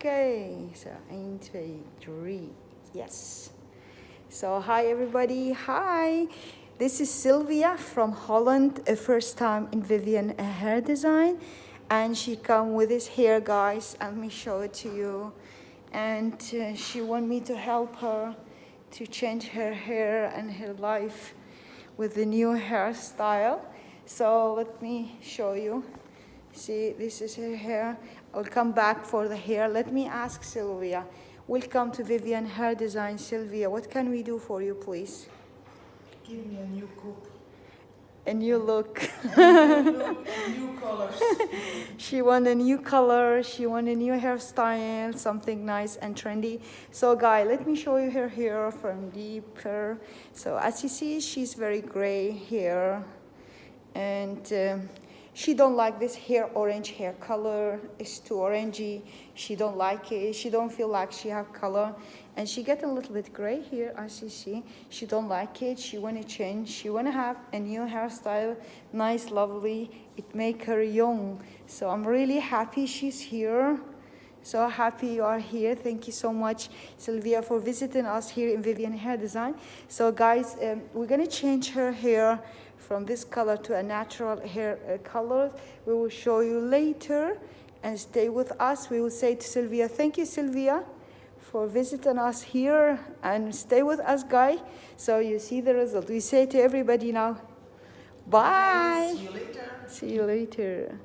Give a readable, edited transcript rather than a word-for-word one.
Okay, so 1, 2, 3, yes. So hi everybody, hi. This is Sylvia from Holland, first time in Vivian hair design. And she come with this hair, guys. Let me show it to you. And she want me to help her to change her hair and her life with the new hairstyle. So let me show you. See, this is her hair. I'll come back for the hair. Let me ask Sylvia. Welcome to Vivian Hair Design. Sylvia, what can we do for you, please? Give me a new coupe. A new look. A new look and new colors. She want a new color. She want a new hairstyle, something nice and trendy. So, guys, let me show you her hair from deeper. So, as you see, she's very gray hair, and she don't like this orange hair color. It's too orangey. She don't like it. She don't feel like she have color. And she get a little bit gray here, as you see. She don't like it. She want to change. She want to have a new hairstyle. Nice, lovely. It make her young. So I'm really happy she's here. So happy you are here. Thank you so much, Sylvia, for visiting us here in Vivian Hair Design. So guys, we're gonna change her hair from this color to a natural hair color. We will show you later, and stay with us. We will say to Sylvia, thank you, Sylvia, for visiting us here, and stay with us, guys. So you see the result. We say to everybody now, bye. See you later. See you later.